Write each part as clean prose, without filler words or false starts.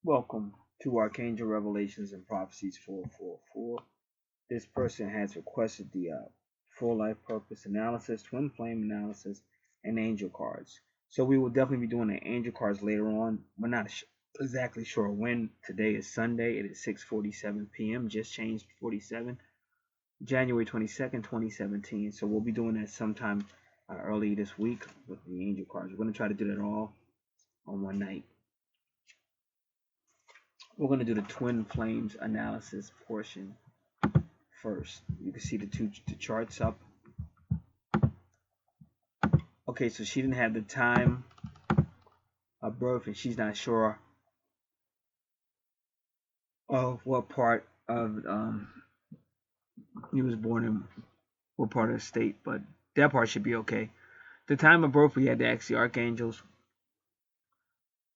Welcome to Archangel Revelations and Prophecies 444. This person has requested the full life purpose analysis, twin flame analysis, and angel cards. So we will definitely be doing the angel cards later on. We're not exactly sure when. Today is Sunday. It is 6:47 p.m. Just changed 47. January 22nd, 2017. So we'll be doing that sometime early this week with the angel cards. We're going to try to do that all on one night. We're going to do the twin flames analysis portion first. You can see the charts up. Okay, so she didn't have the time of birth, and she's not sure of what part of he was born in, what part of the state, but that part should be okay. The time of birth, we had to ask the archangels.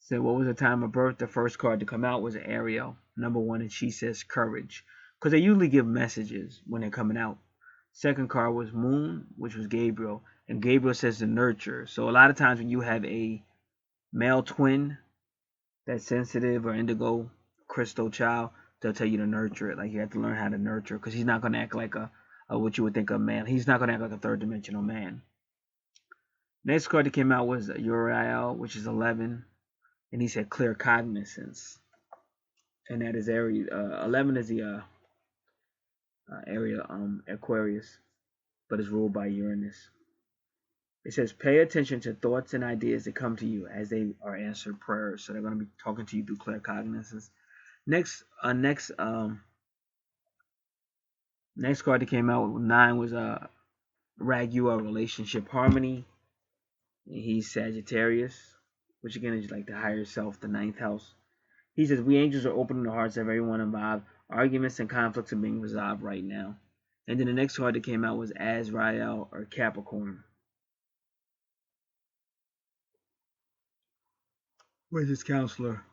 So what was the time of birth? The first card to come out was Ariel, number 1, and she says courage, because they usually give messages when they're coming out. Second card was Moon, which was Gabriel, and Gabriel says to nurture. So a lot of times when you have a male twin that's sensitive or indigo crystal child, they'll tell you to nurture it. Like you have to learn how to nurture, because he's not going to act like a what you would think of man. He's not going to act like a third dimensional man. Next card that came out was Uriel, which is 11. And he said clear cognizance, and that is area 11 is the area Aquarius, but is ruled by Uranus. It says pay attention to thoughts and ideas that come to you as they are answered prayers. So they're going to be talking to you through clear cognizance. Next card that came out with 9 was Ragua, relationship harmony. He's Sagittarius, which again is like the higher self, the 9th house. He says, we angels are opening the hearts of everyone involved. Arguments and conflicts are being resolved right now. And then the next card that came out was Azrael, or Capricorn, which is counselor.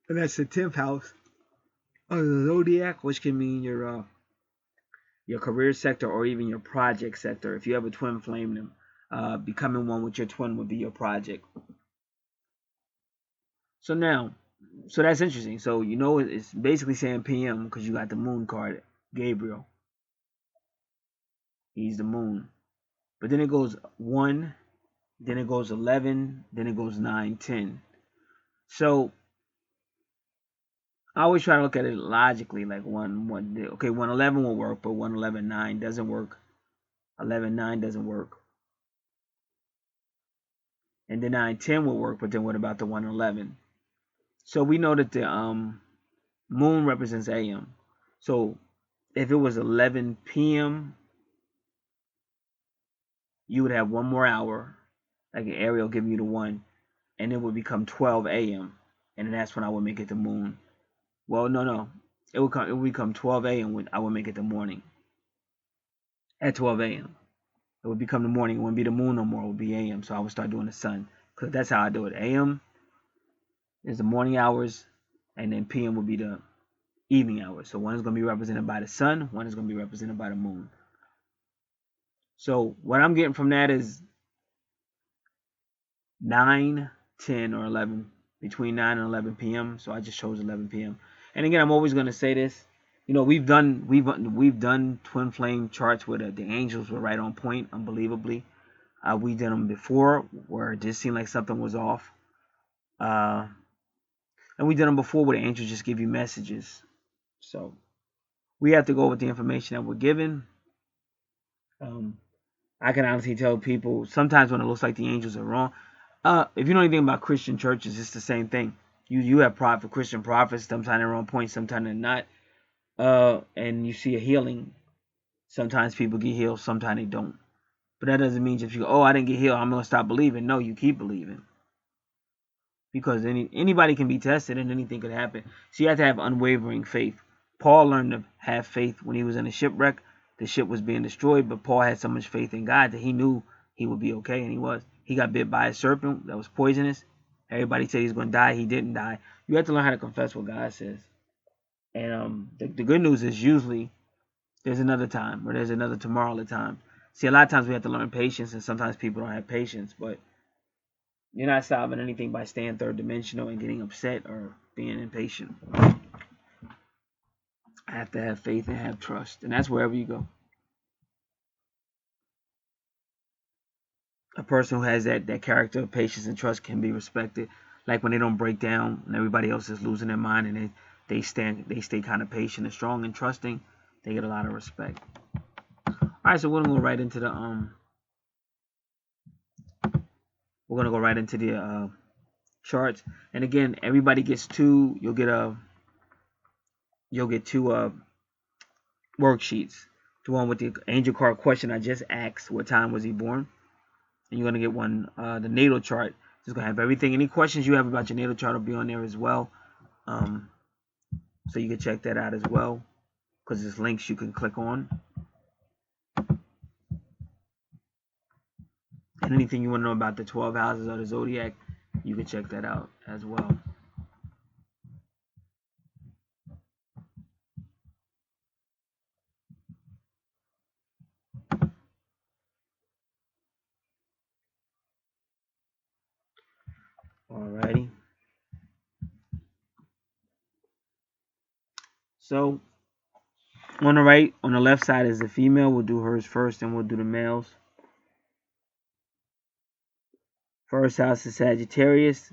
And that's the 10th house of the zodiac, which can mean your career sector or even your project sector. If you have a twin flame, becoming one with your twin would be your project. So that's interesting. So it's basically saying PM because you got the moon card, Gabriel. He's the moon. But then it goes 1, then it goes 11, then it goes 9, 10. So I always try to look at it logically, like 111 will work, but 111.9 doesn't work. 11.9 doesn't work. And then 9.10 will work, but then what about the 111? So we know that the moon represents AM. So if it was 11 p.m., you would have one more hour, like an Ariel giving you the 1, and it would become 12 a.m. And then that's when I would make it the moon. Well, no. It would become 12 a.m. when I would make it the morning. At 12 a.m. It would become the morning. It wouldn't be the moon no more. It would be a.m. So I would start doing the sun. Because that's how I do it. A.m. is the morning hours, and then p.m. would be the evening hours. So one is going to be represented by the sun, one is going to be represented by the moon. So what I'm getting from that is 9, 10, or 11, between 9 and 11 p.m. So I just chose 11 p.m. And again, I'm always going to say this. We've done twin flame charts where the angels were right on point, unbelievably. We did them before where it just seemed like something was off. And we did them before where the angels just give you messages. So we have to go with the information that we're given. I can honestly tell people sometimes when it looks like the angels are wrong. If you know anything about Christian churches, it's the same thing. You have Christian prophets. Sometimes they're on point, sometimes they're not. And you see a healing. Sometimes people get healed, sometimes they don't. But that doesn't mean if you go, oh, I didn't get healed, I'm gonna stop believing. No, you keep believing. Because anybody can be tested and anything could happen. So you have to have unwavering faith. Paul learned to have faith when he was in a shipwreck. The ship was being destroyed, but Paul had so much faith in God that he knew he would be okay, and he was. He got bit by a serpent that was poisonous. Everybody said he was going to die. He didn't die. You have to learn how to confess what God says. And the good news is usually there's another time or there's another tomorrow at a time. See, a lot of times we have to learn patience, and sometimes people don't have patience, but You're not solving anything by staying third dimensional and getting upset or being impatient. I have to have faith and have trust, and that's wherever you go. A person who has that character of patience and trust can be respected. Like when they don't break down and everybody else is losing their mind, and they stay kind of patient and strong and trusting, they get a lot of respect. All right, so we're gonna go right into the charts. And again, everybody gets two. You'll get two worksheets. The one with the angel card question I just asked, what time was he born? And you're gonna get one, the natal chart. It's gonna have everything. Any questions you have about your natal chart will be on there as well. So you can check that out as well, because there's links you can click on. And anything you want to know about the 12 houses of the zodiac, you can check that out as well. Alrighty. So on the right, on the left side is the female. We'll do hers first, and we'll do the males. First house is Sagittarius,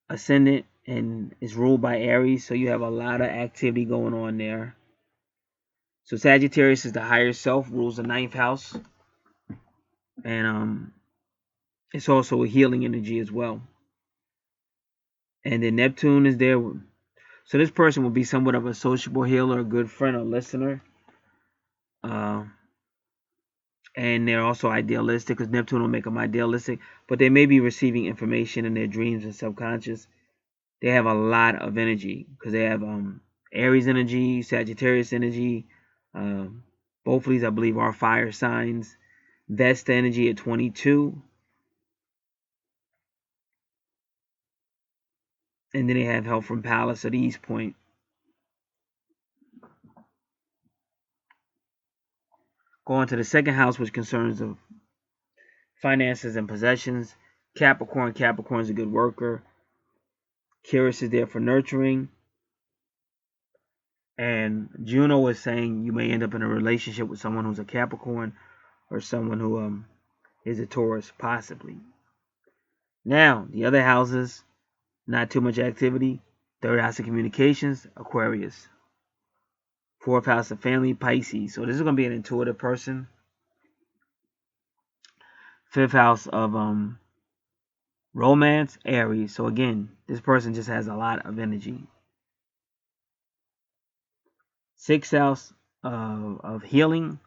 ascendant, and is ruled by Aries. So you have a lot of activity going on there. So Sagittarius is the higher self, rules the ninth house, and it's also a healing energy as well. And then Neptune is there. So this person will be somewhat of a sociable healer, a good friend or listener. And they're also idealistic, because Neptune will make them idealistic. But they may be receiving information in their dreams and subconscious. They have a lot of energy, because they have Aries energy, Sagittarius energy. Both of these, I believe, are fire signs. Vesta energy at 22. And then they have help from Pallas at the East Point. Going to the second house, which concerns of finances and possessions. Capricorn. Capricorn is a good worker. Curious is there for nurturing. And Juno is saying you may end up in a relationship with someone who's a Capricorn, or someone who is a Taurus, possibly. Now, the other houses, not too much activity. Third house of communications, Aquarius. Fourth house of family, Pisces. So this is going to be an intuitive person. Fifth house of romance, Aries. So again, this person just has a lot of energy. Sixth house of healing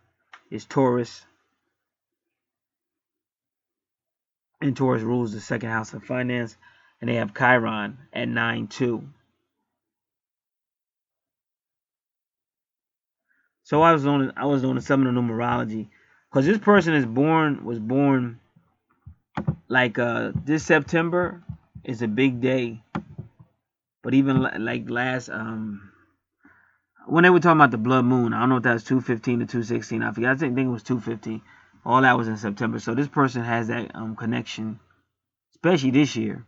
is Taurus. And Taurus rules the second house of finance. And they have Chiron at 9-2. So I was doing some of the numerology, because this person was born like this September is a big day. But even like last when they were talking about the blood moon, I don't know if that was 215 or 216. I forget. I think it was 215. All that was in September. So this person has that connection, especially this year.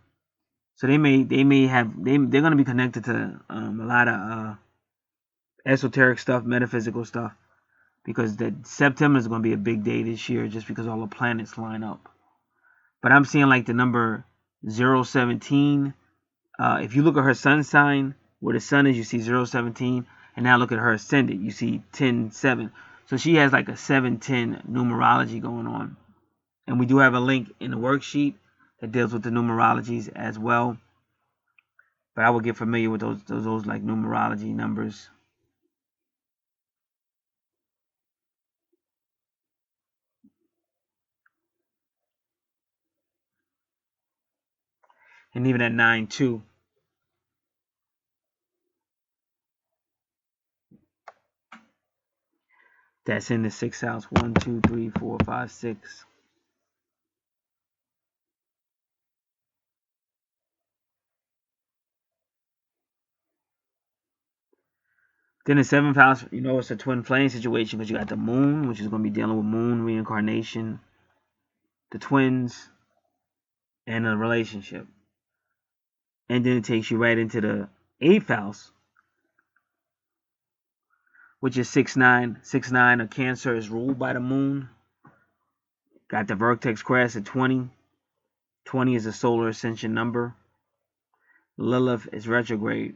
So they're going to be connected to a lot of esoteric stuff, metaphysical stuff, because that September is going to be a big day this year, just because all the planets line up. But I'm seeing like the number 017. If you look at her sun sign, where the sun is, you see 017. And now look at her ascendant, you see 10-7. So she has like a 7-10 numerology going on. And we do have a link in the worksheet that deals with the numerologies as well. But I will get familiar with those like numerology numbers. And even at 9-2. That's in the 6th house. 1, 2, 3, 4, 5, 6. Then the 7th house, it's a twin flame situation, because you got the moon, which is going to be dealing with moon reincarnation, the twins, and a relationship. And then it takes you right into the 8th house, which is 6-9. 6-9, a Cancer, is ruled by the moon. Got the vertex crest at 20. 20 is a solar ascension number. Lilith is retrograde.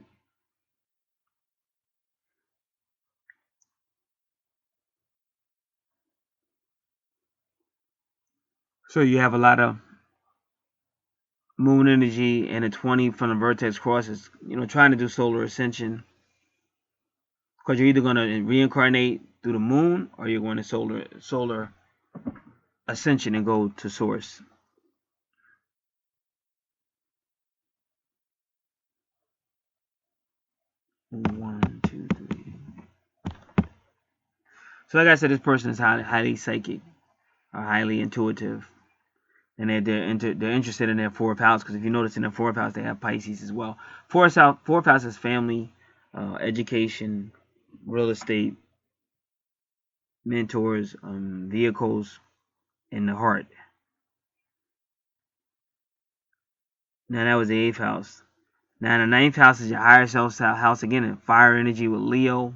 So you have a lot of moon energy, and a 20 from the vertex cross is, trying to do solar ascension. Because you're either going to reincarnate through the moon, or you're going to solar ascension and go to source. One, two, three. So like I said, this person is highly psychic or highly intuitive. And they're interested in their 4th house, because if you notice in their 4th house, they have Pisces as well. 4th house is family, education, real estate, mentors, vehicles, and the heart. Now that was the 8th house. Now the 9th house is your higher self house again, and fire energy with Leo,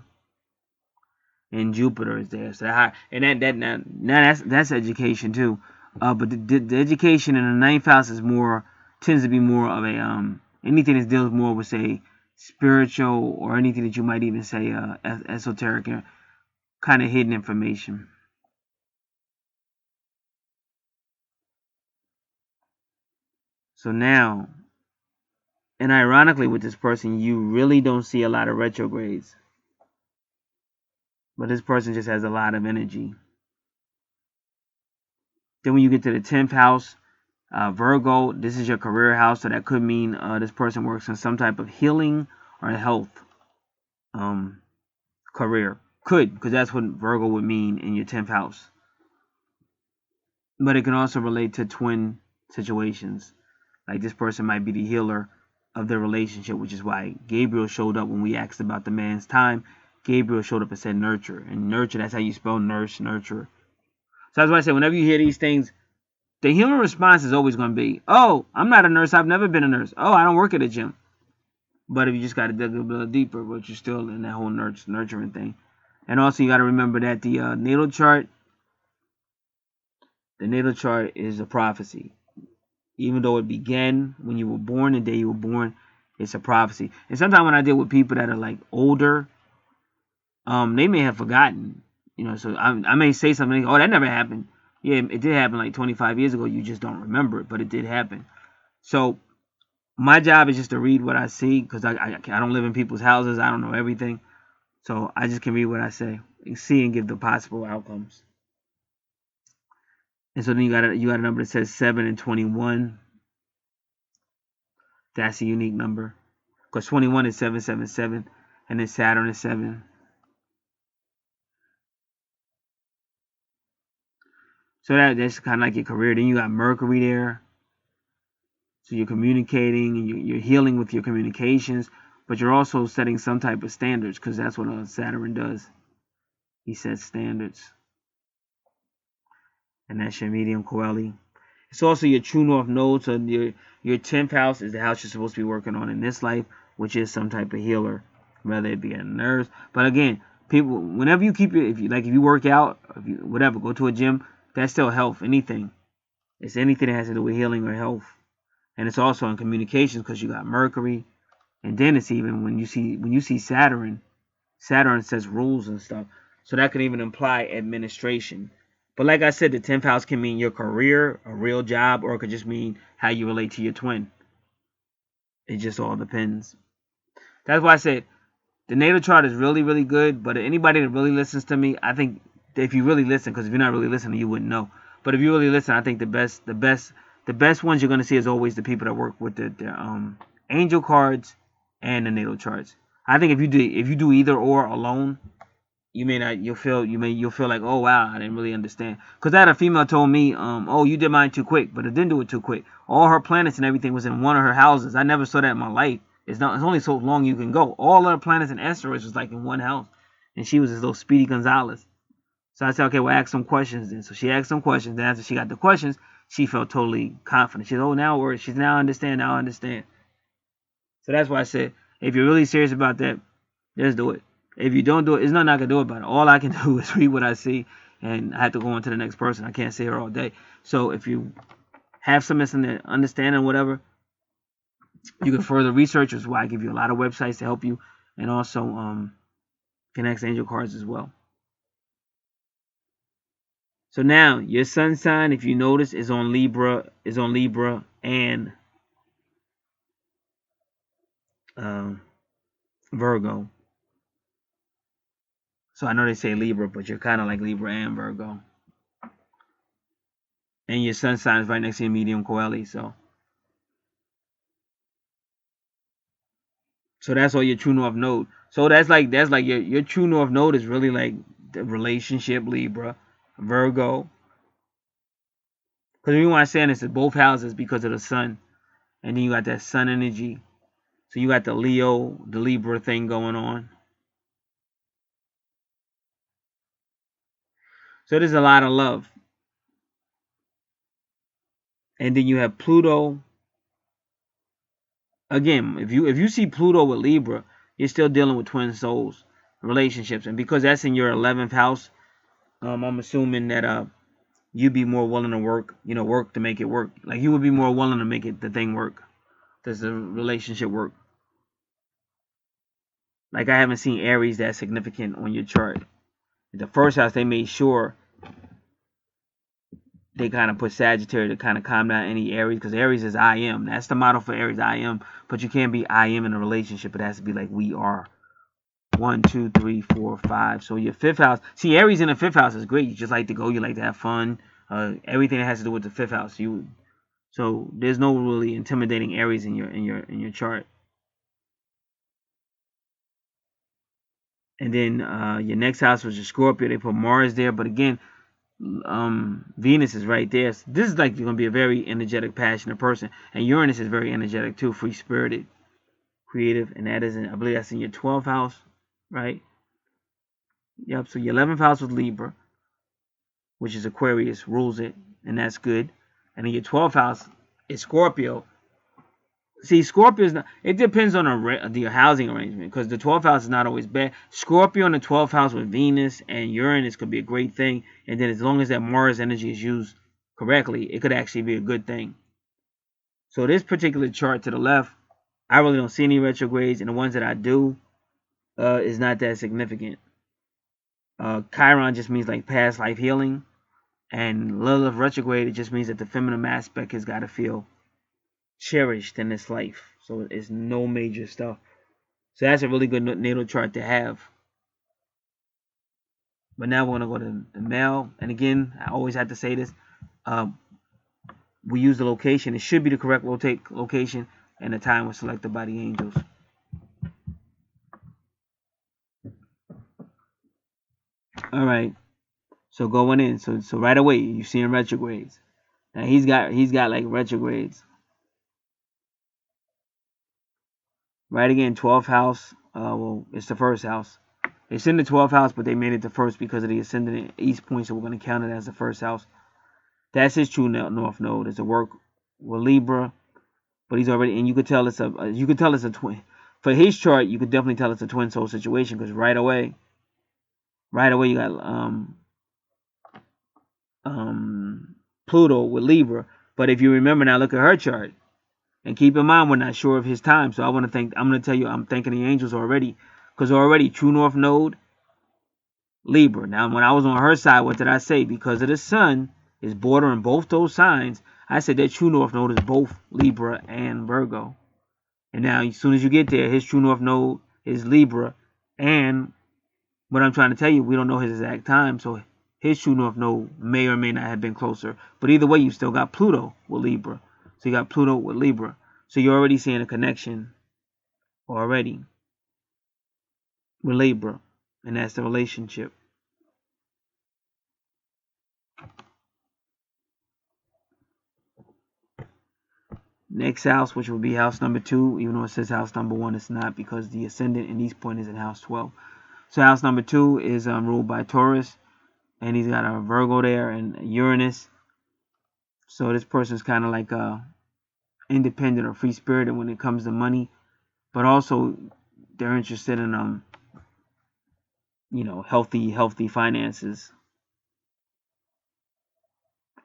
and Jupiter is there. So that's education too. But the education in the 9th house tends to be more of a anything that deals more with, say, spiritual, or anything that you might even say esoteric, kind of hidden information. So now, and ironically with this person, you really don't see a lot of retrogrades. But this person just has a lot of energy. Then when you get to the 10th house, Virgo, this is your career house, so that could mean this person works in some type of healing or health career. Could, because that's what Virgo would mean in your 10th house. But it can also relate to twin situations. Like this person might be the healer of their relationship, which is why Gabriel showed up when we asked about the man's time. Gabriel showed up and said nurture. And nurture, that's how you spell nurse, nurturer. So that's why I say whenever you hear these things, the human response is always going to be, oh, I'm not a nurse. I've never been a nurse. Oh, I don't work at a gym. But if you just got to dig a little deeper, but you're still in that whole nurturing thing. And also you got to remember that the natal chart is a prophecy. Even though it began when you were born, the day you were born, it's a prophecy. And sometimes when I deal with people that are like older, they may have forgotten. So I may say something, oh, that never happened. Yeah, it did happen like 25 years ago. You just don't remember it, but it did happen. So my job is just to read what I see, because I don't live in people's houses. I don't know everything. So I just can read what I say, and see and give the possible outcomes. And so then you got a number that says 7 and 21. That's a unique number, because 21 is 777, and then Saturn is 7. So that's kind of like your career. Then you got Mercury there. So you're communicating, and you're healing with your communications, but you're also setting some type of standards, because that's what Saturn does. He sets standards. And that's your medium coeli. It's also your true north node. So your 10th house is the house you're supposed to be working on in this life, which is some type of healer, whether it be a nurse. But again, people, whenever you keep if you work out, whatever, go to a gym, that's still health. Anything. It's anything that has to do with healing or health. And it's also in communications, because you got Mercury. And then it's even when you see Saturn says rules and stuff. So that could even imply administration. But like I said, the 10th house can mean your career, a real job, or it could just mean how you relate to your twin. It just all depends. That's why I said the natal chart is really, really good. But anybody that really listens to me, I think if you really listen, because if you're not really listening, you wouldn't know. But if you really listen, I think the best ones you're going to see is always the people that work with the angel cards and the natal charts. I think if you do either or alone, you'll feel like, oh wow, I didn't really understand. Because that a female told me, oh, you did mine too quick, but it didn't do it too quick. All her planets and everything was in one of her houses. I never saw that in my life. It's only so long you can go. All her planets and asteroids was like in one house, and she was this little Speedy Gonzalez. So I said, okay, well, ask some questions then. So she asked some questions. Then after she got the questions, she felt totally confident. She's, oh, now it works. She's, now I understand. Now I understand. So that's why I said, if you're really serious about that, just do it. If you don't do it, there's nothing I can do about it. All I can do is read what I see, and I have to go on to the next person. I can't stay here all day. So if you have some understanding, whatever, you can further research, which is why I give you a lot of websites to help you, and also connects angel cards as well. So now your sun sign, if you notice, is on Libra, and Virgo. So I know they say Libra, but you're kind of like Libra and Virgo. And your sun sign is right next to your medium Coeli, so that's all your true north node. So that's like your true north node is really like the relationship, Libra, Virgo. Because the reason why I'm saying this is both houses because of the sun, and then you got that sun energy. So you got the Leo, the Libra thing going on. So there's a lot of love. And then you have Pluto. Again, if you see Pluto with Libra, you're still dealing with twin souls, relationships, and because that's in your 11th house, I'm assuming that you'd be more willing to work to make it work. Like you would be more willing to make the thing work. Does the relationship work? Like I haven't seen Aries that significant on your chart. The first house, they made sure they kind of put Sagittarius to kind of calm down any Aries, because Aries is I am. That's the motto for Aries, I am. But you can't be I am in a relationship. It has to be like we are. 1, 2, 3, 4, 5. So your 5th house. See, Aries in the 5th house is great. You just like to go. You like to have fun. Everything that has to do with the 5th house. So there's no really intimidating Aries in your chart. And then your next house was your Scorpio. They put Mars there, but again, Venus is right there. So this is like you're gonna be a very energetic, passionate person, and Uranus is very energetic too, free spirited, creative, and that is I believe that's in your 12th house, right? Yep. So your 11th house was Libra, which is Aquarius, rules it, and that's good. And then your 12th house is Scorpio. See, Scorpio is not. It depends on the housing arrangement, because the 12th house is not always bad. Scorpio in the 12th house with Venus and Uranus could be a great thing, and then as long as that Mars energy is used correctly, it could actually be a good thing. So this particular chart to the left, I really don't see any retrogrades, and the ones that I do is not that significant. Chiron just means like past life healing, and Lilith retrograde, it just means that the feminine aspect has got to feel cherished in this life. So it's no major stuff. So that's a really good natal chart to have. But now we're going to go to the male. And again, I always have to say this. We use the location. It should be the correct location, and the time was selected by the angels. All right. So going in. So right away, you see him retrogrades. Now he's got like retrogrades. Right again, 12th house. Well, it's the first house. It's in the 12th house, but they made it the first because of the ascendant east point, so we're going to count it as the first house. That's his true north node. It's a work with Libra, but he's already, and you could tell it's a twin. For his chart, you could definitely tell it's a twin soul situation, because right away you got Pluto with Libra. But if you remember now, look at her chart. And keep in mind, we're not sure of his time. So I'm going to tell you, I'm thanking the angels already. Because already, true north node, Libra. Now, when I was on her side, what did I say? Because of the sun is bordering both those signs, I said that true north node is both Libra and Virgo. And now, as soon as you get there, his true north node is Libra. And what I'm trying to tell you, we don't know his exact time. So his true north node may or may not have been closer. But either way, you still got Pluto with Libra. So you got Pluto with Libra. So you're already seeing a connection already with Libra. And that's the relationship. Next house, which would be house number 2, even though it says house number 1, it's not, because the ascendant in East Point is in house 12. So house number 2 is ruled by Taurus, and he's got a Virgo there and Uranus. So this person's kind of like independent or free spirited when it comes to money, but also they're interested in healthy finances.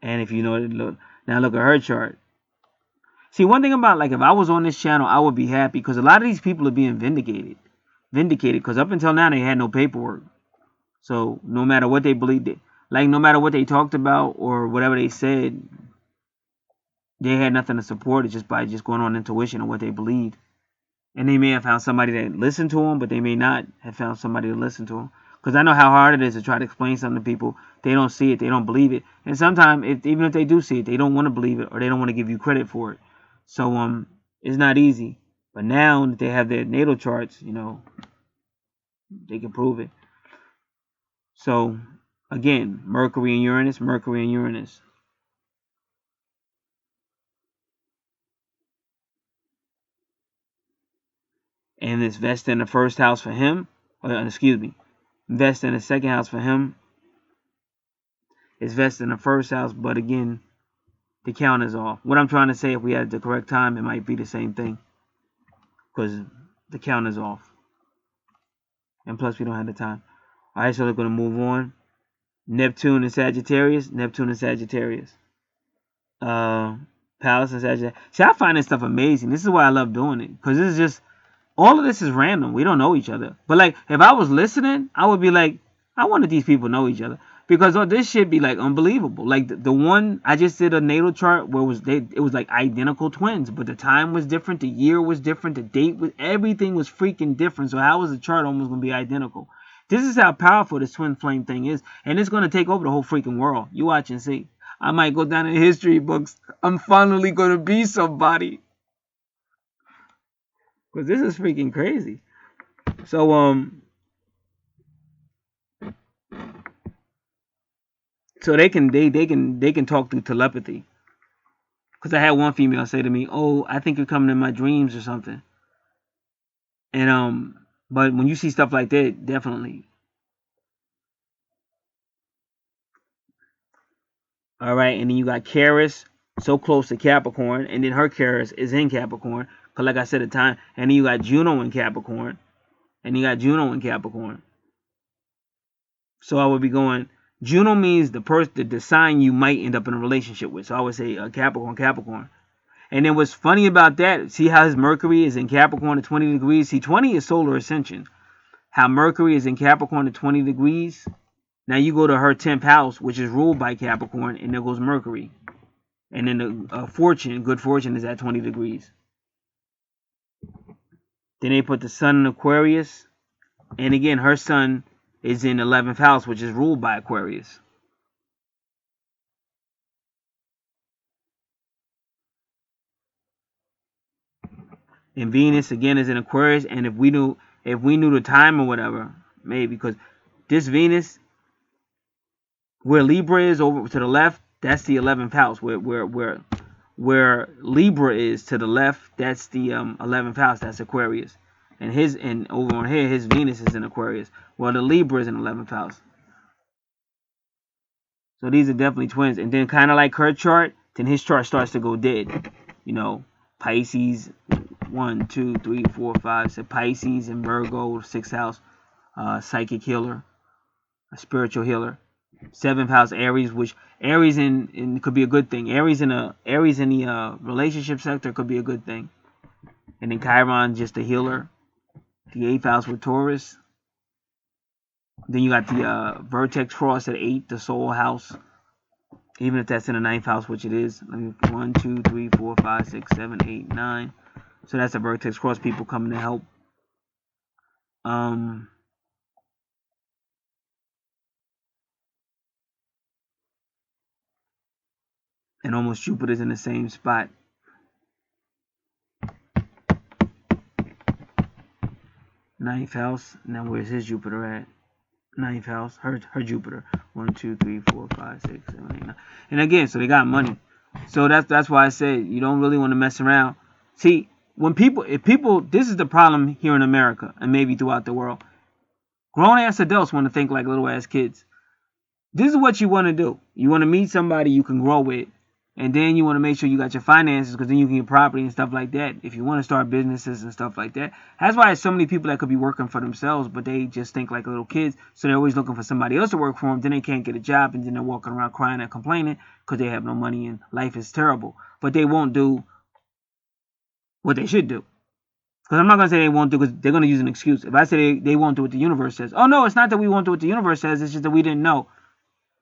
And if you know, look at her chart. See, one thing about, like, if I was on this channel, I would be happy because a lot of these people are being vindicated because up until now they had no paperwork. So no matter what they believed, like no matter what they talked about or whatever they said, they had nothing to support it just by just going on intuition or what they believed. And they may have found somebody that listened to them, but they may not have found somebody to listen to them. Because I know how hard it is to try to explain something to people. They don't see it, they don't believe it, and sometimes, even if they do see it, they don't want to believe it or they don't want to give you credit for it. So it's not easy. But now that they have their natal charts, they can prove it. So again, Mercury and Uranus, Mercury and Uranus. And it's vested in the first house for him. Vested in the second house for him. It's vested in the first house, but again, the count is off. What I'm trying to say, if we had the correct time, it might be the same thing. Because the count is off. And plus, we don't have the time. Alright, so we're going to move on. Neptune and Sagittarius. Neptune and Sagittarius. Palace and Sagittarius. See, I find this stuff amazing. This is why I love doing it. Because this is just, all of this is random. We don't know each other. But like, if I was listening, I would be like, I wonder if these people know each other. Because this shit be like unbelievable. Like the one I just did a natal chart where it was like identical twins, but the time was different, the year was different, the date was, everything was freaking different. So how was the chart almost gonna be identical? This is how powerful this twin flame thing is, and it's gonna take over the whole freaking world. You watch and see. I might go down in history books. I'm finally gonna be somebody. Because this is freaking crazy. So they can talk through telepathy. Because I had one female say to me, "Oh, I think you're coming in my dreams or something." And but when you see stuff like that, definitely. All right, and then you got Caris, so close to Capricorn, and then her Caris is in Capricorn. Cause like I said at the time, and then you got Juno in Capricorn, and you got Juno in Capricorn. So I would be going. Juno means the sign you might end up in a relationship with. So I would say Capricorn. And then what's funny about that, see how his Mercury is in Capricorn at 20 degrees? See, 20 is solar ascension. How Mercury is in Capricorn at 20 degrees. Now you go to her 10th house, which is ruled by Capricorn, and there goes Mercury. And then the good fortune is at 20 degrees. Then they put the sun in Aquarius. And again, her sun is in 11th house, which is ruled by Aquarius. And Venus again is in Aquarius. And if we knew the time or whatever, maybe, because this Venus, where Libra is over to the left, that's the 11th house. Where Libra is to the left, that's the 11th house. That's Aquarius. And over on here, his Venus is in Aquarius. Well, the Libra is in 11th house. So these are definitely twins. And then kind of like her chart, then his chart starts to go dead. Pisces, 1, 2, 3, 4, 5, 6. Pisces and Virgo, 6th house, psychic healer, a spiritual healer. 7th house, Aries, which Aries in could be a good thing. Aries in the relationship sector could be a good thing. And then Chiron, just a healer. The 8th house with Taurus. Then you got the vertex cross at 8, the soul house. Even if that's in the 9th house, which it is. 1, 2, 3, 4, 5, 6, 7, 8, 9. So that's a vertex cross, people coming to help. And almost Jupiter's in the same spot. Ninth house. Now where's his Jupiter at? 9th house. Her Jupiter. 1, 2, 3, 4, 5, 6, 7, 8, 9. And again, so they got money. So that's why I said you don't really want to mess around. See, if people, this is the problem here in America and maybe throughout the world. Grown ass adults want to think like little ass kids. This is what you want to do. You want to meet somebody you can grow with, And then you want to make sure you got your finances, because then you can get property and stuff like that if you want to start businesses and stuff like that. That's why there's so many people that could be working for themselves, but they just think like little kids. So they're always looking for somebody else to work for them. Then they can't get a job, and then they're walking around crying and complaining because they have no money and life is terrible. But they won't do what they should do. Because I'm not going to say they won't do, because they're going to use an excuse. If I say they won't do what the universe says, oh no, it's not that we won't do what the universe says, it's just that we didn't know.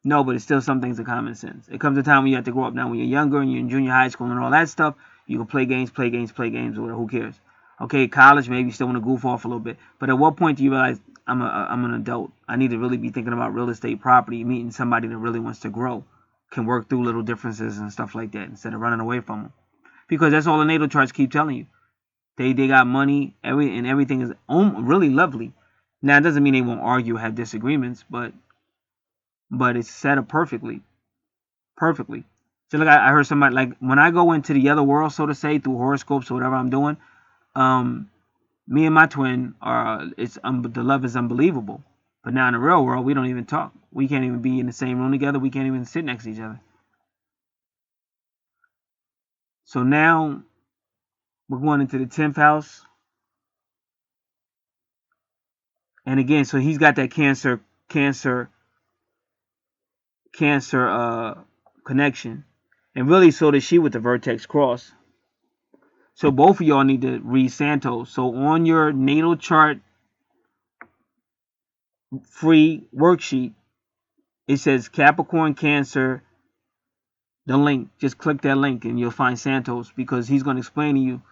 No, but it's still some things of common sense. It comes a time when you have to grow up. Now, when you're younger and you're in junior high school and all that stuff, you can play games, or who cares? Okay, college, maybe you still want to goof off a little bit. But at what point do you realize I'm an adult? I need to really be thinking about real estate, property, meeting somebody that really wants to grow, can work through little differences and stuff like that instead of running away from them. Because that's all the natal charts keep telling you. They got money, and everything is really lovely. Now, it doesn't mean they won't argue, have disagreements, but it's set up perfectly. So like I heard somebody, like when I go into the other world, so to say, through horoscopes or whatever I'm doing, me and my twin are, the love is unbelievable. But now in the real world, we don't even talk. We can't even be in the same room together. We can't even sit next to each other. So now we're going into the 10th house. And again, so he's got that cancer connection. And really, so does she with the vertex cross. So both of y'all need to read Santos. So on your natal chart free worksheet, it says Capricorn, Cancer, the link. Just click that link and you'll find Santos, because he's going to explain to you.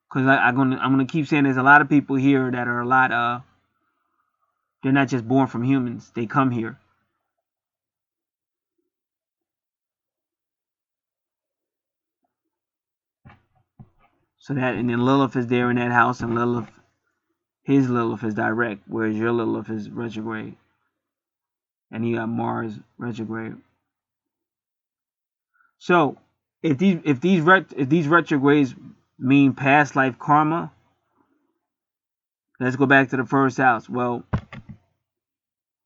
Because I'm going to keep saying there's a lot of people here that are they're not just born from humans. They come here. So that, and then Lilith is there in that house, and his Lilith is direct, whereas your Lilith is retrograde. And you got Mars retrograde. So if these retrogrades mean past life karma, let's go back to the first house. Well,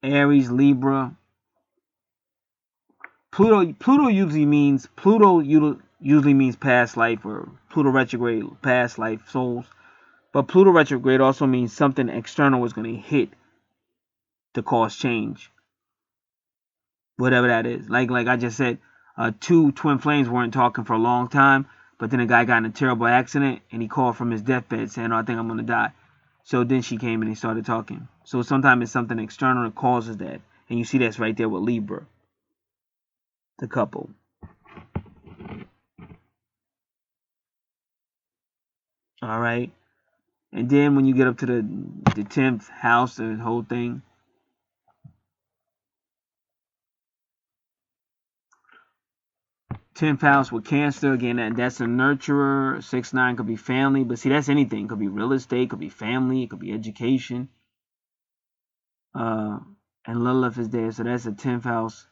Aries, Libra, Pluto usually means past life, or Pluto retrograde, past life souls. But Pluto retrograde also means something external is going to hit to cause change, whatever that is. Like I just said, two twin flames weren't talking for a long time, but then a guy got in a terrible accident and he called from his deathbed saying, "Oh, I think I'm going to die." So then she came and they started talking. So sometimes it's something external that causes that. And you see that's right there with Libra, the couple. All right. And then when you get up to the 10th house, the whole thing. Tenth house with Cancer, again, that's a nurturer. 6-9 could be family, but see, that's anything. It could be real estate, could be family, it could be education. And Lilith is there, so that's a 10th house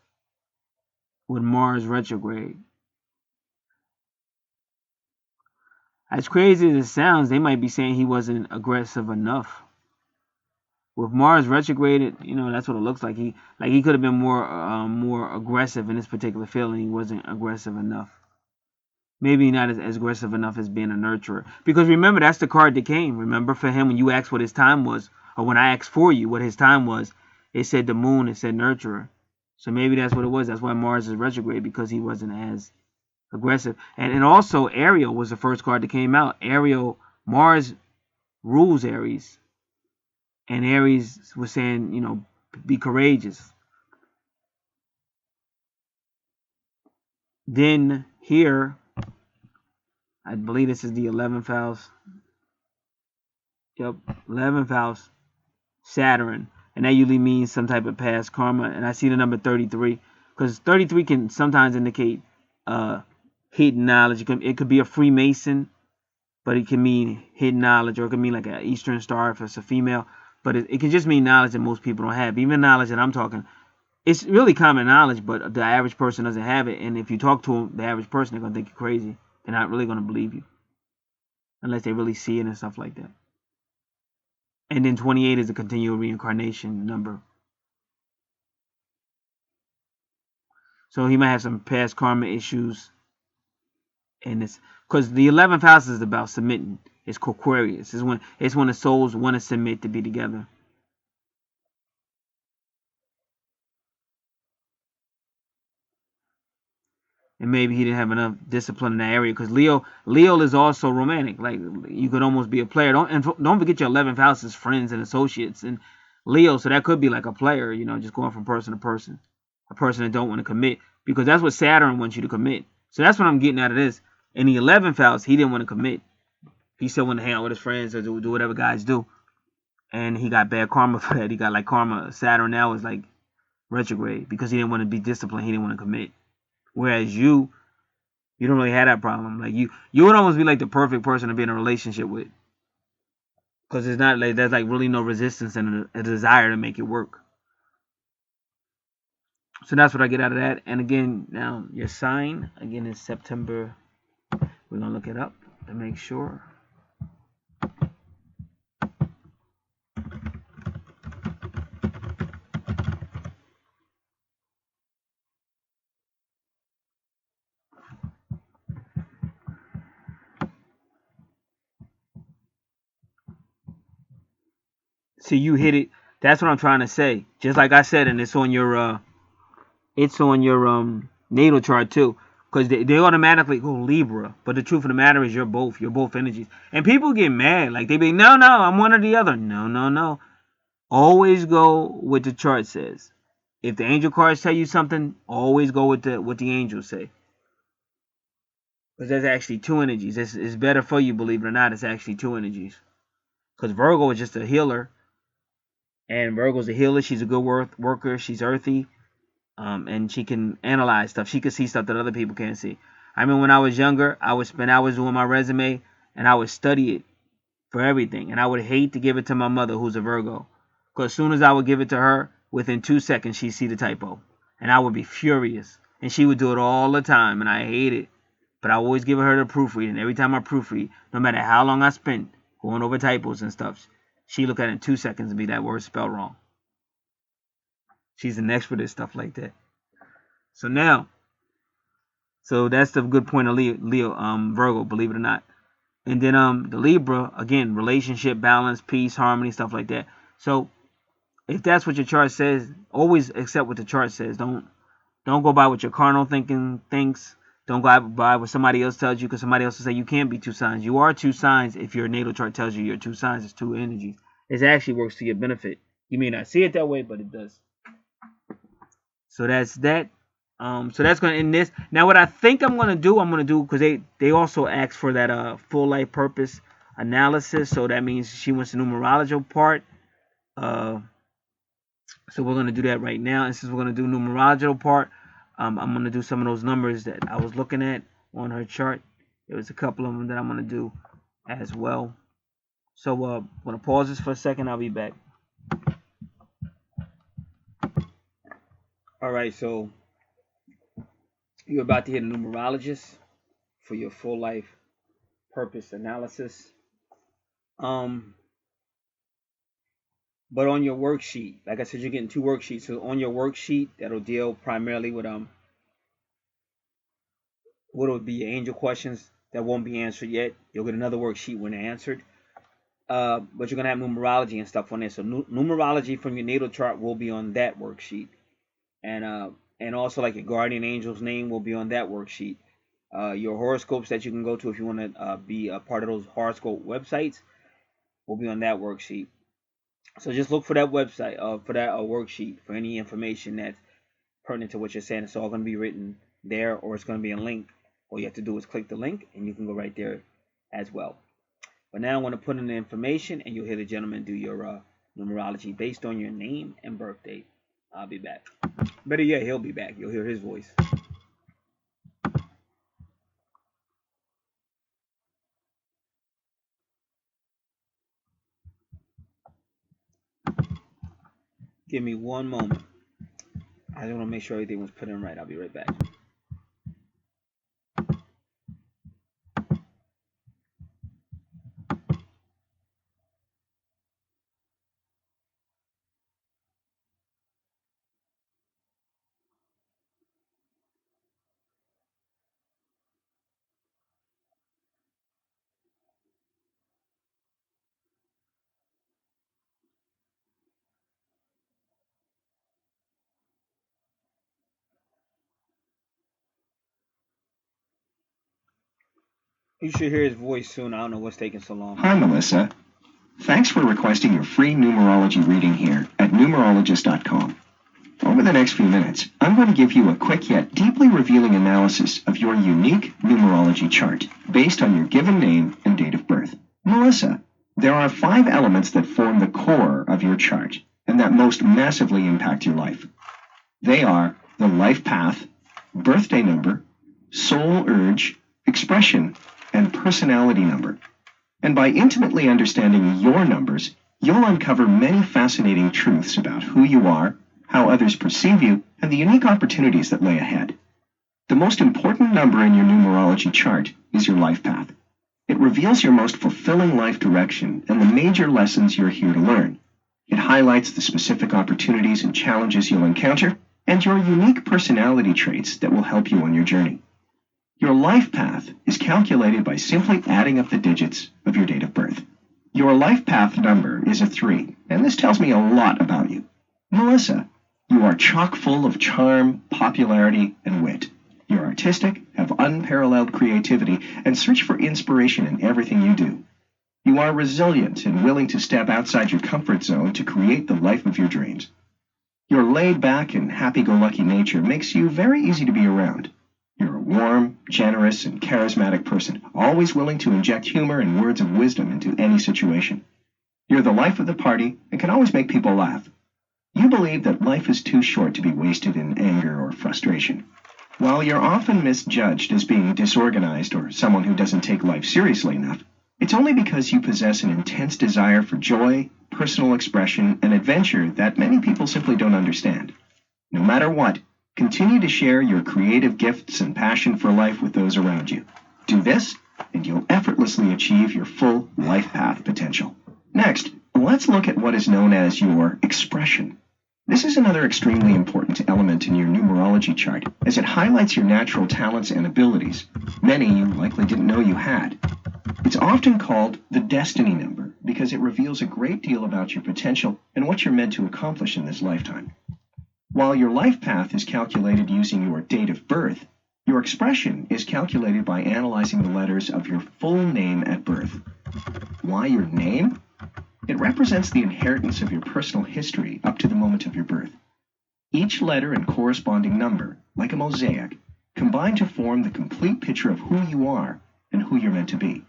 with Mars retrograde. As crazy as it sounds, they might be saying he wasn't aggressive enough. With Mars retrograded, that's what it looks like. He could have been more aggressive in this particular field, and he wasn't aggressive enough. Maybe not as aggressive enough as being a nurturer. Because remember, that's the card that came. Remember, for him, when you asked what his time was, or when I asked for you what his time was, it said the moon, it said nurturer. So maybe that's what it was. That's why Mars is retrograde, because he wasn't as aggressive. And also, Ariel was the first card that came out. Mars rules Aries. And Aries was saying, be courageous. Then here, I believe this is the 11th house. Yep, 11th house, Saturn. And that usually means some type of past karma. And I see the number 33, because 33 can sometimes indicate hidden knowledge. It could be a Freemason, but it can mean hidden knowledge, or it could mean like an Eastern Star if it's a female. But it can just mean knowledge that most people don't have. Even knowledge that I'm talking, it's really common knowledge, but the average person doesn't have it. And if you talk to them, the average person, they're going to think you're crazy. They're not really going to believe you unless they really see it and stuff like that. And then 28 is a continual reincarnation number. So he might have some past karma issues And it's because the 11th house is about submitting. It's Aquarius. It's when the souls want to submit to be together. And maybe he didn't have enough discipline in that area because Leo is also romantic. Like you could almost be a player. Don't forget your 11th house is friends and associates and Leo. So that could be like a player. Just going from person to person, a person that don't want to commit because that's what Saturn wants you to commit. So that's what I'm getting out of this. In the 11th house, he didn't want to commit. He still wanted to hang out with his friends or do whatever guys do. And he got bad karma for that. He got like karma. Saturn now is like retrograde because he didn't want to be disciplined. He didn't want to commit. Whereas you don't really have that problem. Like you would almost be like the perfect person to be in a relationship with because it's not like there's like really no resistance and a desire to make it work. So that's what I get out of that. And again, now your sign again is September. We're gonna look it up to make sure. See, you hit it. That's what I'm trying to say. Just like I said, and it's on your natal chart too, because they automatically go Libra. But the truth of the matter is, you're both energies. And people get mad, like they be, no, I'm one or the other. No. Always go what the chart says. If the angel cards tell you something, always go with what the angels say. Because there's actually two energies. It's better for you, believe it or not. It's actually two energies. Because Virgo is just a healer, and Virgo's a healer. She's a good worker. She's earthy. And she can analyze stuff. She can see stuff that other people can't see. I mean, when I was younger, I would spend hours doing my resume, and I would study it for everything. And I would hate to give it to my mother, who's a Virgo, because as soon as I would give it to her, within 2 seconds, she'd see the typo, and I would be furious. And she would do it all the time, and I hate it. But I always give her the proofread, and every time I proofread, no matter how long I spent going over typos and stuff, she look at it in 2 seconds and be that word spelled wrong. She's an expert at stuff like that. So that's the good point of Leo, Virgo, believe it or not. And then the Libra, again, relationship, balance, peace, harmony, stuff like that. So if that's what your chart says, always accept what the chart says. Don't go by what your carnal thinking thinks. Don't go by what somebody else tells you, because somebody else will say you can't be two signs. You are two signs if your natal chart tells you you're two signs. It's two energies. It actually works to your benefit. You may not see it that way, but it does. So that's that. So that's going to end this. Now, what I think I'm going to do, because they also asked for that full life purpose analysis. So that means she wants the numerology part. So we're going to do that right now. And since we're going to do numerology part, I'm going to do some of those numbers that I was looking at on her chart. There was a couple of them that I'm going to do as well. So I'm going to pause this for a second. I'll be back. All right, so you're about to hit a numerologist for your full life purpose analysis. But on your worksheet, like I said, you're getting two worksheets. So on your worksheet, that'll deal primarily with what would be your angel questions that won't be answered yet. You'll get another worksheet when they're answered. But you're gonna have numerology and stuff on there. So numerology from your natal chart will be on that worksheet, and also like your guardian angel's name will be on that worksheet. Your horoscopes that you can go to if you want to be a part of those horoscope websites will be on that worksheet. So just look for that website, for that worksheet for any information that's pertinent to what you're saying. It's all going to be written there, or it's going to be a link. All you have to do is click the link, and you can go right there as well. But now I want to put in the information, and you'll hear the gentleman do your numerology based on your name and birth date. I'll be back. Better yet, he'll be back. You'll hear his voice. Give me one moment. I just want to make sure everything was put in right. I'll be right back. You should hear his voice soon. I don't know what's taking so long. Hi, Melissa. Thanks for requesting your free numerology reading here at numerologist.com. Over the next few minutes, I'm going to give you a quick yet deeply revealing analysis of your unique numerology chart based on your given name and date of birth. Melissa, there are 5 elements that form the core of your chart and that most massively impact your life. They are the life path, birthday number, soul urge, expression, and personality number. And by intimately understanding your numbers, you'll uncover many fascinating truths about who you are, how others perceive you, and the unique opportunities that lay ahead. The most important number in your numerology chart is your life path. It reveals your most fulfilling life direction and the major lessons you're here to learn. It highlights the specific opportunities and challenges you'll encounter, and your unique personality traits that will help you on your journey. Your life path is calculated by simply adding up the digits of your date of birth. Your life path number is a 3, and this tells me a lot about you. Melissa, you are chock full of charm, popularity, and wit. You're artistic, have unparalleled creativity, and search for inspiration in everything you do. You are resilient and willing to step outside your comfort zone to create the life of your dreams. Your laid-back and happy-go-lucky nature makes you very easy to be around. You're a warm, generous, and charismatic person, always willing to inject humor and words of wisdom into any situation. You're the life of the party and can always make people laugh. You believe that life is too short to be wasted in anger or frustration. While you're often misjudged as being disorganized or someone who doesn't take life seriously enough, it's only because you possess an intense desire for joy, personal expression, and adventure that many people simply don't understand. No matter what, continue to share your creative gifts and passion for life with those around you. Do this, and you'll effortlessly achieve your full life path potential. Next, let's look at what is known as your expression. This is another extremely important element in your numerology chart, as it highlights your natural talents and abilities, many you likely didn't know you had. It's often called the destiny number because it reveals a great deal about your potential and what you're meant to accomplish in this lifetime. While your life path is calculated using your date of birth, your expression is calculated by analyzing the letters of your full name at birth. Why your name? It represents the inheritance of your personal history up to the moment of your birth. Each letter and corresponding number, like a mosaic, combine to form the complete picture of who you are and who you're meant to be.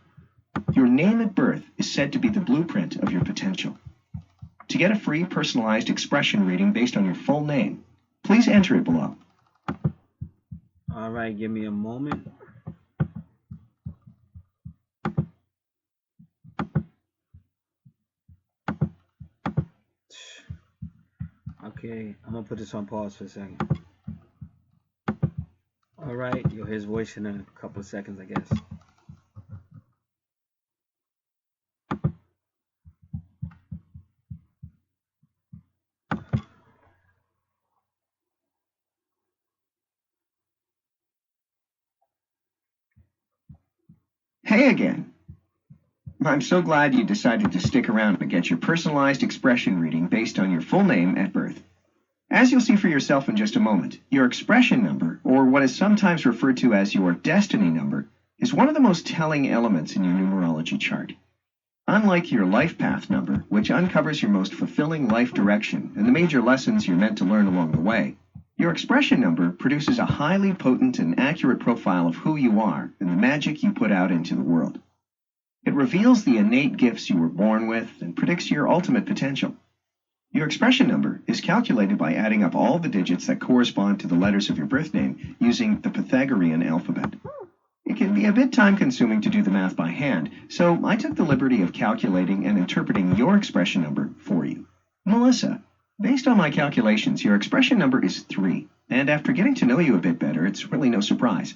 Your name at birth is said to be the blueprint of your potential. To get a free personalized expression reading based on your full name, please enter it below. All right, give me a moment. Okay, I'm gonna put this on pause for a second. All right, you'll hear his voice in a couple of seconds, I guess. Hey again. I'm so glad you decided to stick around to get your personalized expression reading based on your full name at birth. As you'll see for yourself in just a moment, your expression number, or what is sometimes referred to as your destiny number, is one of the most telling elements in your numerology chart. Unlike your life path number, which uncovers your most fulfilling life direction and the major lessons you're meant to learn along the way, your expression number produces a highly potent and accurate profile of who you are and the magic you put out into the world. It reveals the innate gifts you were born with and predicts your ultimate potential. Your expression number is calculated by adding up all the digits that correspond to the letters of your birth name using the Pythagorean alphabet. It can be a bit time-consuming to do the math by hand, so I took the liberty of calculating and interpreting your expression number for you. Melissa, based on my calculations, your expression number is 3, and after getting to know you a bit better, it's really no surprise.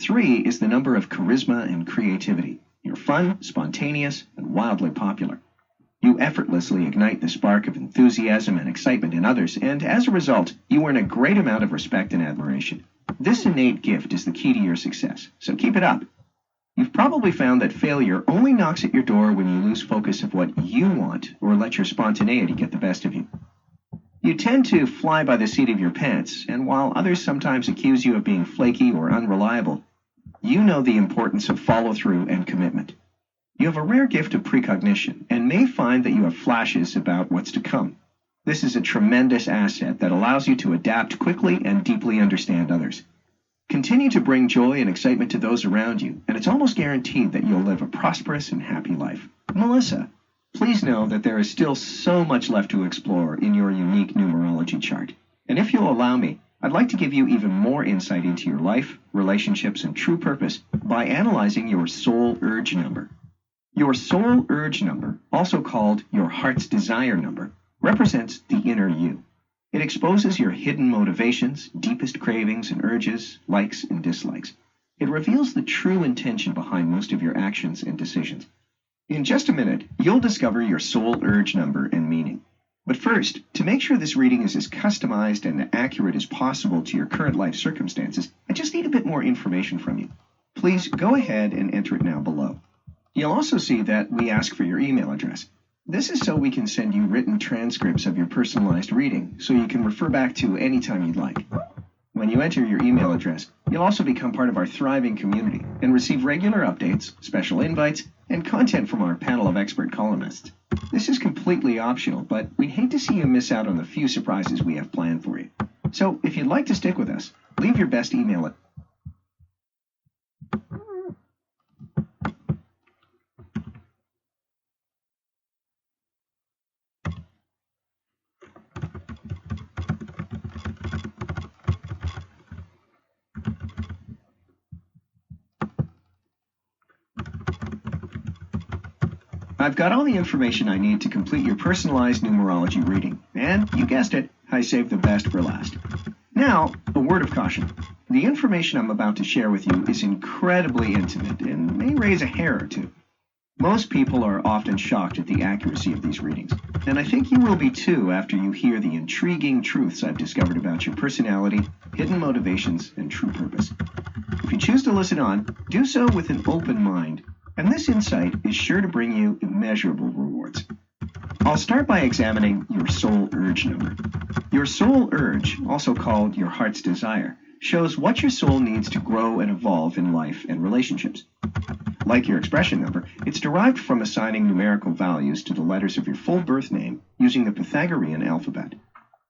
3 is the number of charisma and creativity. You're fun, spontaneous, and wildly popular. You effortlessly ignite the spark of enthusiasm and excitement in others, and as a result, you earn a great amount of respect and admiration. This innate gift is the key to your success, so keep it up. You've probably found that failure only knocks at your door when you lose focus of what you want or let your spontaneity get the best of you. You tend to fly by the seat of your pants, and while others sometimes accuse you of being flaky or unreliable, You know the importance of follow-through and commitment. You have a rare gift of precognition and may find that you have flashes about what's to come. This is a tremendous asset that allows you to adapt quickly and deeply understand others. Continue to bring joy and excitement to those around you, and it's almost guaranteed that you'll live a prosperous and happy life. Melissa, please know that there is still so much left to explore in your unique numerology chart. And if you'll allow me, I'd like to give you even more insight into your life, relationships, and true purpose by analyzing your soul urge number. Your soul urge number, also called your heart's desire number, represents the inner you. It exposes your hidden motivations, deepest cravings and urges, likes and dislikes. It reveals the true intention behind most of your actions and decisions. In just a minute, you'll discover your soul urge number and meaning. But first, to make sure this reading is as customized and accurate as possible to your current life circumstances, I just need a bit more information from you. Please go ahead and enter it now below. You'll also see that we ask for your email address. This is so we can send you written transcripts of your personalized reading, so you can refer back to any time you'd like. When you enter your email address, you'll also become part of our thriving community and receive regular updates, special invites, and content from our panel of expert columnists. This is completely optional, but we'd hate to see you miss out on the few surprises we have planned for you. So if you'd like to stick with us, leave your best email at I've got all the information I need to complete your personalized numerology reading, and you guessed it, I saved the best for last. Now, a word of caution. The information I'm about to share with you is incredibly intimate and may raise a hair or two. Most people are often shocked at the accuracy of these readings, and I think you will be too after you hear the intriguing truths I've discovered about your personality, hidden motivations, and true purpose. If you choose to listen on, do so with an open mind, and this insight is sure to bring you immeasurable rewards. I'll start by examining your soul urge number. Your soul urge, also called your heart's desire, shows what your soul needs to grow and evolve in life and relationships. Like your expression number, it's derived from assigning numerical values to the letters of your full birth name using the Pythagorean alphabet.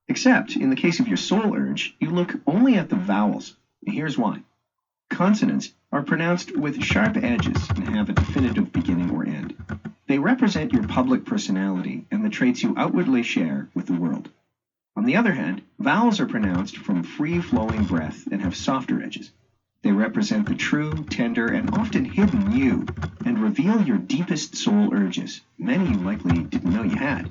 Except, in the case of your soul urge, you look only at the vowels. Here's why. Consonants are pronounced with sharp edges and have a definitive beginning or end. They represent your public personality and the traits you outwardly share with the world. On the other hand, vowels are pronounced from free-flowing breath and have softer edges. They represent the true, tender, and often hidden you, and reveal your deepest soul urges, many you likely didn't know you had.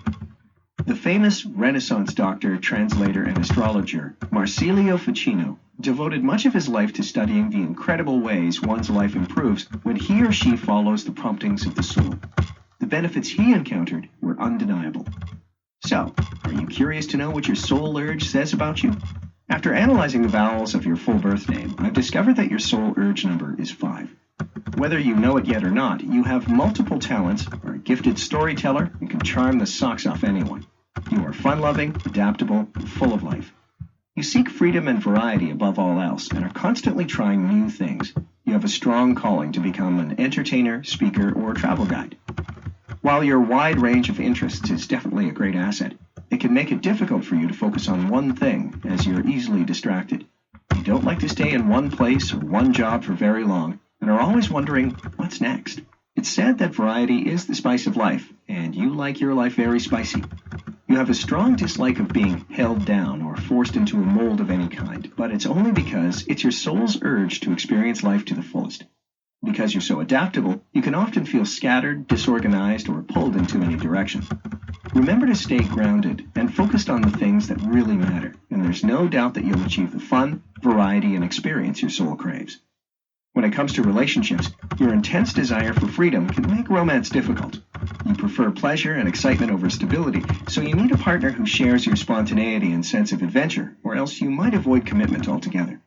The famous Renaissance doctor, translator, and astrologer Marsilio Ficino devoted much of his life to studying the incredible ways one's life improves when he or she follows the promptings of the soul. The benefits he encountered were undeniable. So, are you curious to know what your soul urge says about you? After analyzing the vowels of your full birth name, I've discovered that your soul urge number is 5. Whether you know it yet or not, you have multiple talents, are a gifted storyteller, and can charm the socks off anyone. You are fun-loving, adaptable, and full of life. You seek freedom and variety above all else and are constantly trying new things. You have a strong calling to become an entertainer, speaker, or travel guide. While your wide range of interests is definitely a great asset, it can make it difficult for you to focus on one thing as you're easily distracted. You don't like to stay in one place or one job for very long and are always wondering, what's next? It's said that variety is the spice of life, and you like your life very spicy. You have a strong dislike of being held down or forced into a mold of any kind, but it's only because it's your soul's urge to experience life to the fullest. Because you're so adaptable, you can often feel scattered, disorganized, or pulled into any direction. Remember to stay grounded and focused on the things that really matter, and there's no doubt that you'll achieve the fun, variety, and experience your soul craves. When it comes to relationships, your intense desire for freedom can make romance difficult. You prefer pleasure and excitement over stability, so you need a partner who shares your spontaneity and sense of adventure, or else you might avoid commitment altogether.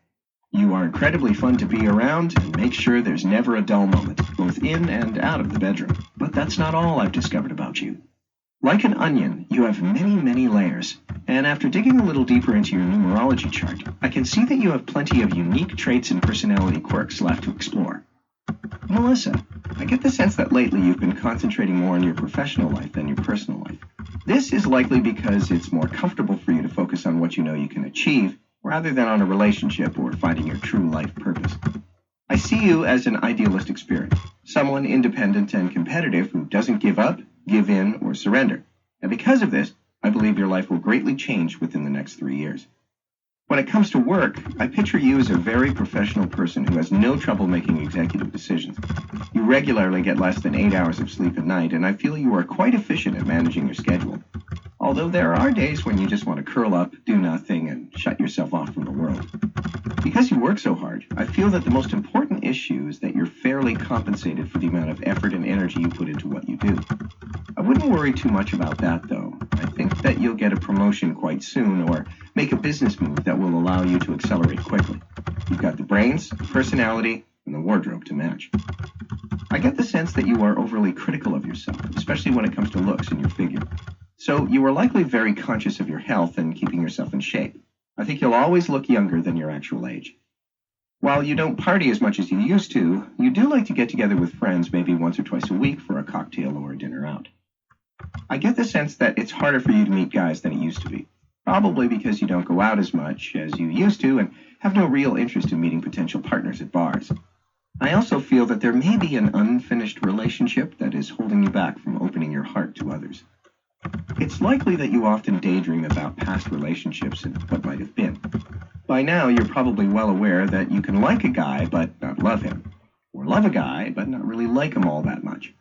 You are incredibly fun to be around and make sure there's never a dull moment, both in and out of the bedroom. But that's not all I've discovered about you. Like an onion, you have many, many layers. And after digging a little deeper into your numerology chart, I can see that you have plenty of unique traits and personality quirks left to explore. Melissa, I get the sense that lately you've been concentrating more on your professional life than your personal life. This is likely because it's more comfortable for you to focus on what you know you can achieve, rather than on a relationship or finding your true life purpose. I see you as an idealistic spirit, someone independent and competitive who doesn't give up, give in, or surrender. And because of this, I believe your life will greatly change within the next 3 years. When it comes to work, I picture you as a very professional person who has no trouble making executive decisions. You regularly get less than 8 hours of sleep at night, and I feel you are quite efficient at managing your schedule. Although there are days when you just want to curl up, do nothing, and shut yourself off from the world. Because you work so hard, I feel that the most important issue is that you're fairly compensated for the amount of effort and energy you put into what you do. I wouldn't worry too much about that, though. I think that you'll get a promotion quite soon or make a business move that will allow you to accelerate quickly. You've got the brains, the personality, and the wardrobe to match. I get the sense that you are overly critical of yourself, especially when it comes to looks and your figure. So you are likely very conscious of your health and keeping yourself in shape. I think you'll always look younger than your actual age. While you don't party as much as you used to, you do like to get together with friends maybe once or twice a week for a cocktail or a dinner out. I get the sense that it's harder for you to meet guys than it used to be, probably because you don't go out as much as you used to and have no real interest in meeting potential partners at bars. I also feel that there may be an unfinished relationship that is holding you back from opening your heart to others. It's likely that you often daydream about past relationships and what might have been. By now, you're probably well aware that you can like a guy but not love him, or love a guy but not really like him all that much.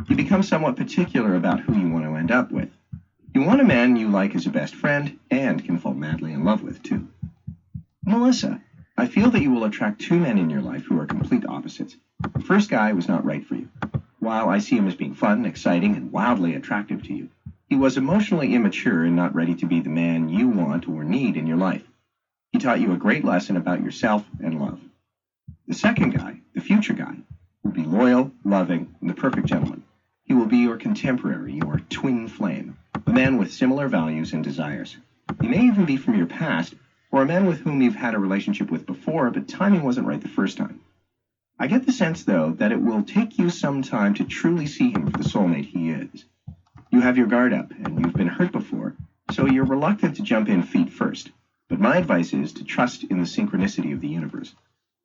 You become somewhat particular about who you want to end up with. You want a man you like as a best friend and can fall madly in love with, too. Melissa, I feel that you will attract 2 men in your life who are complete opposites. The first guy was not right for you. While I see him as being fun, exciting, and wildly attractive to you, he was emotionally immature and not ready to be the man you want or need in your life. He taught you a great lesson about yourself and love. The second guy, the future guy, will be loyal, loving, and the perfect gentleman. He will be your contemporary, your twin flame, a man with similar values and desires. He may even be from your past, or a man with whom you've had a relationship with before, but timing wasn't right the first time. I get the sense, though, that it will take you some time to truly see him for the soulmate he is. You have your guard up, and you've been hurt before, so you're reluctant to jump in feet first. But my advice is to trust in the synchronicity of the universe.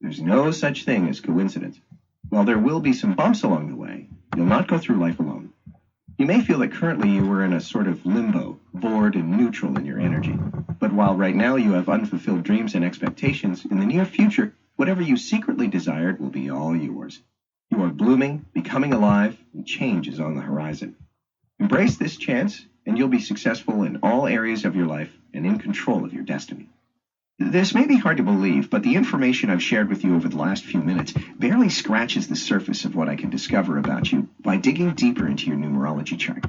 There's no such thing as coincidence. While there will be some bumps along the way, you'll not go through life alone. You may feel that currently you are in a sort of limbo, bored and neutral in your energy. But while right now you have unfulfilled dreams and expectations, in the near future, whatever you secretly desired will be all yours. You are blooming, becoming alive, and change is on the horizon. Embrace this chance, and you'll be successful in all areas of your life and in control of your destiny. This may be hard to believe, but the information I've shared with you over the last few minutes barely scratches the surface of what I can discover about you by digging deeper into your numerology chart.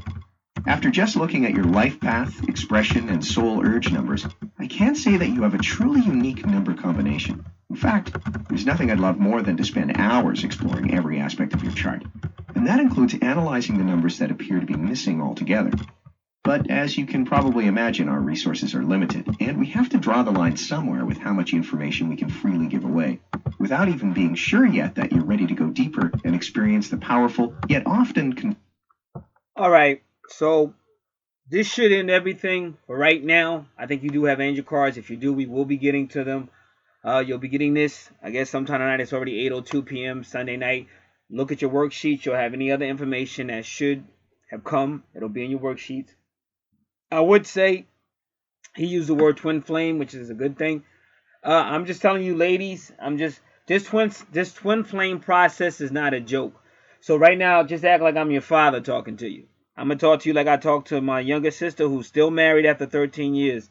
After just looking at your life path, expression, and soul urge numbers, I can say that you have a truly unique number combination. In fact, there's nothing I'd love more than to spend hours exploring every aspect of your chart. And that includes analyzing the numbers that appear to be missing altogether. But as you can probably imagine, our resources are limited, and we have to draw the line somewhere with how much information we can freely give away, without even being sure yet that you're ready to go deeper and experience the powerful, yet often All right, so this should end everything for right now. I think you do have angel cards. If you do, we will be getting to them. You'll be getting this, I guess, sometime tonight. It's already 8:02 p.m. Sunday night. Look at your worksheets. You'll have any other information that should have come. It'll be in your worksheets. I would say he used the word twin flame, which is a good thing. I'm just telling you, ladies, this twin flame process is not a joke. So right now, just act like I'm your father talking to you. I'm gonna talk to you like I talked to my younger sister, who's still married after 13 years.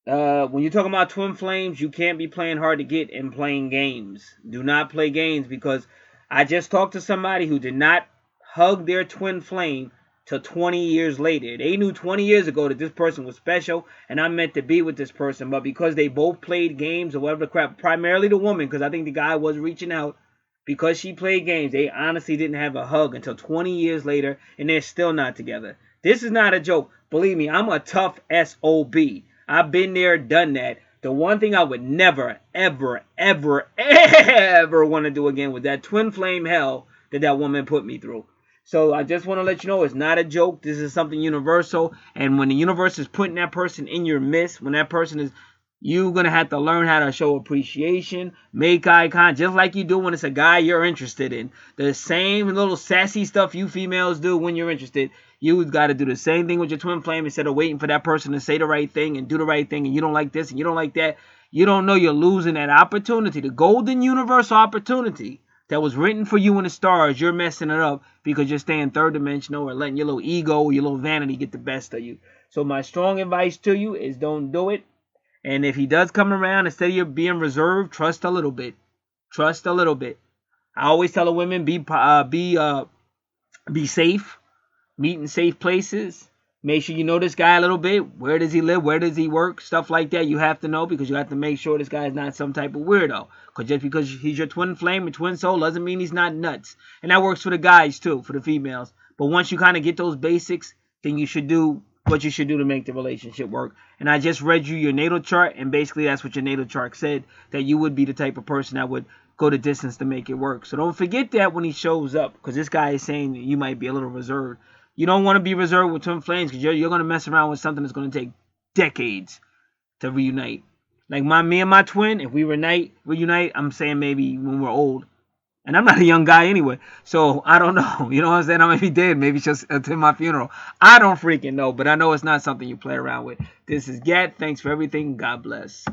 When you're talking about twin flames, you can't be playing hard to get and playing games. Do not play games, because I just talked to somebody who did not hug their twin flame till 20 years later. They knew 20 years ago that this person was special and I meant to be with this person, but because they both played games or whatever the crap, primarily the woman, because I think the guy was reaching out, because she played games, they honestly didn't have a hug until 20 years later, and they're still not together. This is not a joke. Believe me, I'm a tough SOB. I've been there, done that. The one thing I would never, ever, ever, ever want to do again was that twin flame hell that woman put me through. So I just want to let you know it's not a joke. This is something universal. And when the universe is putting that person in your midst, when that person is, you're going to have to learn how to show appreciation, make eye contact, just like you do when it's a guy you're interested in. The same little sassy stuff you females do when you're interested. You got to do the same thing with your twin flame instead of waiting for that person to say the right thing and do the right thing, and you don't like this and you don't like that. You don't know you're losing that opportunity, the golden universal opportunity that was written for you in the stars. You're messing it up because you're staying third dimensional or letting your little ego or your little vanity get the best of you. So my strong advice to you is don't do it. And if he does come around, instead of you being reserved, trust a little bit. Trust a little bit. I always tell the women, be safe. Meet in safe places. Make sure you know this guy a little bit. Where does he live? Where does he work? Stuff like that you have to know, because you have to make sure this guy is not some type of weirdo. Because just because he's your twin flame or twin soul doesn't mean he's not nuts. And that works for the guys too, for the females. But once you kind of get those basics, then you should do what you should do to make the relationship work. And I just read you your natal chart, and basically that's what your natal chart said, that you would be the type of person that would go the distance to make it work. So don't forget that when he shows up, because this guy is saying that you might be a little reserved. You don't want to be reserved with twin flames, because you're going to mess around with something that's going to take decades to reunite. Like me and my twin, if we reunite, I'm saying maybe when we're old. And I'm not a young guy anyway, so I don't know. You know what I'm saying? I might be dead. Maybe just attend my funeral. I don't freaking know, but I know it's not something you play around with. This is Gat. Thanks for everything. God bless.